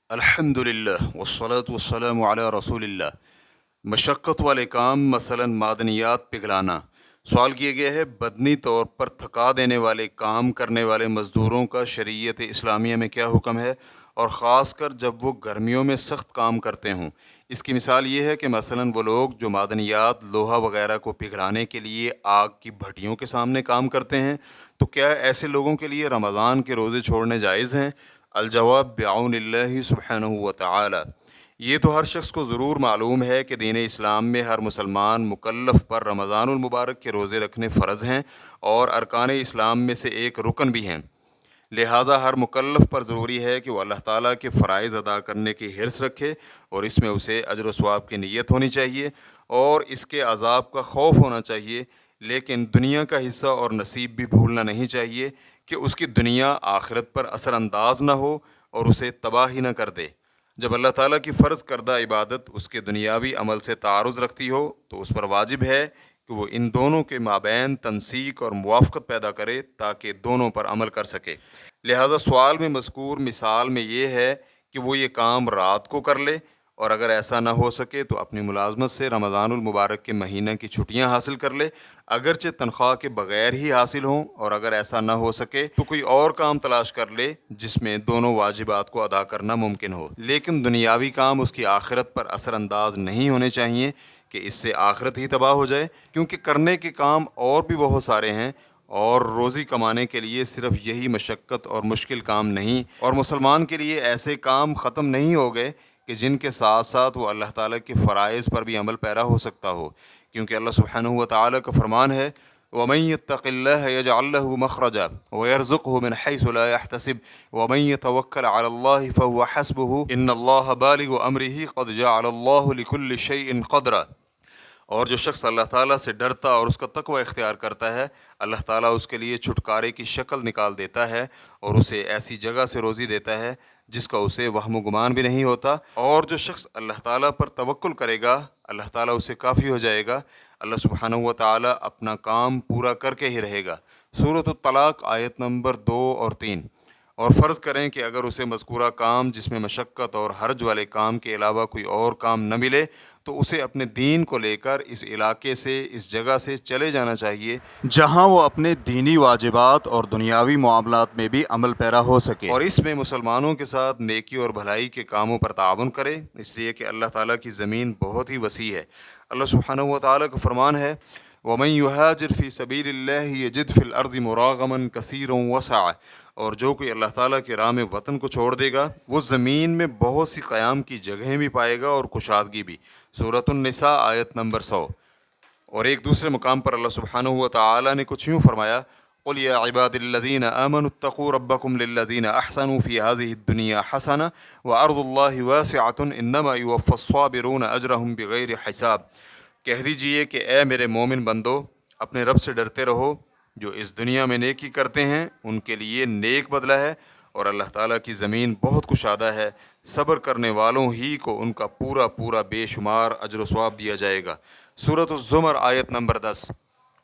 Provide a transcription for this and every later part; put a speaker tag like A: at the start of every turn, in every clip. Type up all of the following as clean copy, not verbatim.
A: الحمد للہ والصلاة والسلام علی رسول اللہ۔ مشقت والے کام مثلا معدنیات پگھلانا۔ سوال کیا گیا ہے بدنی طور پر تھکا دینے والے کام کرنے والے مزدوروں کا شریعت اسلامیہ میں کیا حکم ہے، اور خاص کر جب وہ گرمیوں میں سخت کام کرتے ہوں۔ اس کی مثال یہ ہے کہ مثلا وہ لوگ جو معدنیات لوہا وغیرہ کو پگھلانے کے لیے آگ کی بھٹیوں کے سامنے کام کرتے ہیں، تو کیا ایسے لوگوں کے لیے رمضان کے روزے چھوڑنے جائز ہیں؟ الجواب بعون اللہ سبحانہ و تعالی۔ یہ تو ہر شخص کو ضرور معلوم ہے کہ دین اسلام میں ہر مسلمان مکلف پر رمضان المبارک کے روزے رکھنے فرض ہیں اور ارکان اسلام میں سے ایک رکن بھی ہیں۔ لہٰذا ہر مکلف پر ضروری ہے کہ وہ اللہ تعالیٰ کے فرائض ادا کرنے کی حرص رکھے، اور اس میں اسے اجر و ثواب کی نیت ہونی چاہیے اور اس کے عذاب کا خوف ہونا چاہیے، لیکن دنیا کا حصہ اور نصیب بھی بھولنا نہیں چاہیے کہ اس کی دنیا آخرت پر اثر انداز نہ ہو اور اسے تباہ ہی نہ کر دے۔ جب اللہ تعالیٰ کی فرض کردہ عبادت اس کے دنیاوی عمل سے تعارض رکھتی ہو تو اس پر واجب ہے کہ وہ ان دونوں کے مابین تنسیق اور موافقت پیدا کرے تاکہ دونوں پر عمل کر سکے۔ لہذا سوال میں مذکور مثال میں یہ ہے کہ وہ یہ کام رات کو کر لے، اور اگر ایسا نہ ہو سکے تو اپنی ملازمت سے رمضان المبارک کے مہینہ کی چھٹیاں حاصل کر لے، اگرچہ تنخواہ کے بغیر ہی حاصل ہوں، اور اگر ایسا نہ ہو سکے تو کوئی اور کام تلاش کر لے جس میں دونوں واجبات کو ادا کرنا ممکن ہو، لیکن دنیاوی کام اس کی آخرت پر اثر انداز نہیں ہونے چاہیے کہ اس سے آخرت ہی تباہ ہو جائے، کیونکہ کرنے کے کام اور بھی بہت سارے ہیں، اور روزی کمانے کے لیے صرف یہی مشقت اور مشکل کام نہیں، اور مسلمان کے لیے ایسے کام ختم نہیں ہو گئے کہ جن کے ساتھ ساتھ وہ اللہ تعالیٰ کے فرائض پر بھی عمل پیرا ہو سکتا ہو، کیونکہ اللہ سبحانہ و تعالیٰ کا فرمان ہے وَمَن يَتَّقِ اللَّهَ يَجْعَل لَّهُ مَخْرَجًا وَيَرْزُقْهُ مِنْ حَيْثُ لَا يَحْتَسِبُ وَمَن يَتَوَكَّلْ عَلَى اللَّهِ فَهُوَ حَسْبُهُ إِنَّ اللَّهَ بَالِغُ أَمْرِهِ قَدْ جَعَلَ اللَّهُ لِكُلِّ شَيْءٍ قَدْرًا۔ اور جو شخص اللہ تعالیٰ سے ڈرتا اور اس کا تقوی اختیار کرتا ہے، اللہ تعالیٰ اس کے لیے چھٹکارے کی شکل نکال دیتا ہے اور اسے ایسی جگہ سے روزی دیتا ہے جس کا اسے وہم و گمان بھی نہیں ہوتا، اور جو شخص اللہ تعالیٰ پر توکل کرے گا اللہ تعالیٰ اسے کافی ہو جائے گا۔ اللہ سبحانہ و تعالیٰ اپنا کام پورا کر کے ہی رہے گا۔ سورۃ الطلاق آیت نمبر 2 اور 3۔ اور فرض کریں کہ اگر اسے مذکورہ کام جس میں مشقت اور حرج والے کام کے علاوہ کوئی اور کام نہ ملے تو اسے اپنے دین کو لے کر اس علاقے سے، اس جگہ سے چلے جانا چاہیے جہاں وہ اپنے دینی واجبات اور دنیاوی معاملات میں بھی عمل پیرا ہو سکے، اور اس میں مسلمانوں کے ساتھ نیکی اور بھلائی کے کاموں پر تعاون کرے، اس لیے کہ اللہ تعالیٰ کی زمین بہت ہی وسیع ہے۔ اللہ سبحانہ و تعالیٰ کا فرمان ہے وَمَن يُهَاجِرْ فِي سَبِيلِ اللَّهِ يَجِدْ فِي الْأَرْضِ مُرَاغَمًا كَثِيرًا وَسَعًا۔ اور جو کوئی اللہ تعالیٰ کے راہ میں وطن کو چھوڑ دے گا وہ زمین میں بہت سی قیام کی جگہیں بھی پائے گا اور کشادگی بھی۔ سورۃ النساء آیت نمبر 100۔ اور ایک دوسرے مقام پر اللہ سبحانہ و تعالیٰ نے کچھ یوں فرمایا قُلْ يَا عِبَادِ الَّذِينَ آمَنُوا اتَّقُوا رَبَّكُمْ لِلَّذِينَ أَحْسَنُوا فِي هَذِهِ الدُّنْيَا حَسَنَةٌ وَأَرْضُ اللَّهِ وَاسِعَةٌ إِنَّمَا يُوَفَّى الصَّابِرُونَ أَجْرَهُم بِغَيْرِ حِسَاب۔ کہہ دیجئے کہ اے میرے مومن بندو، اپنے رب سے ڈرتے رہو، جو اس دنیا میں نیکی کرتے ہیں ان کے لیے نیک بدلہ ہے، اور اللہ تعالیٰ کی زمین بہت کشادہ ہے، صبر کرنے والوں ہی کو ان کا پورا پورا بے شمار اجر و ثواب دیا جائے گا۔ سورۃ الزمر آیت نمبر 10۔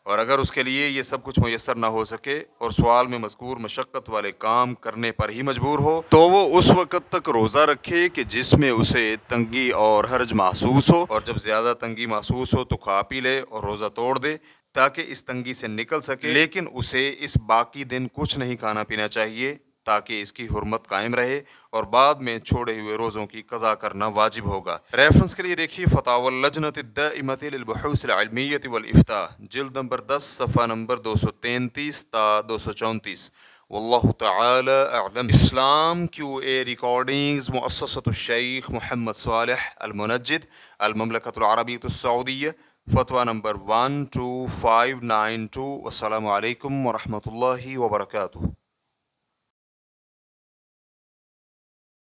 A: اور اگر اس کے لیے یہ سب کچھ میسر نہ ہو سکے اور سوال میں مذکور مشقت والے کام کرنے پر ہی مجبور ہو تو وہ اس وقت تک روزہ رکھے کہ جس میں اسے تنگی اور حرج محسوس ہو، اور جب زیادہ تنگی محسوس ہو تو کھا پی لے اور روزہ توڑ دے تاکہ اس تنگی سے نکل سکے، لیکن اسے اس باقی دن کچھ نہیں کھانا پینا چاہیے تاکہ اس کی حرمت قائم رہے، اور بعد میں چھوڑے ہوئے روزوں کی قضا کرنا واجب ہوگا۔ ریفرنس کے لیے دیکھیے فتاوی اللجنۃ الدائمۃ للبحوث العلمیۃ والافتاء، جلد نمبر 10، صفحہ نمبر 233 تا 234۔ واللہ تعالی اعلم۔ اسلام کیو اے ریکارڈنگز، مؤسسۃ الشیخ محمد صالح المنجد، المملکۃ العربیۃ السعودیہ، فتویٰ نمبر 12592۔ والسلام علیکم ورحمۃ اللہ وبرکاتہ۔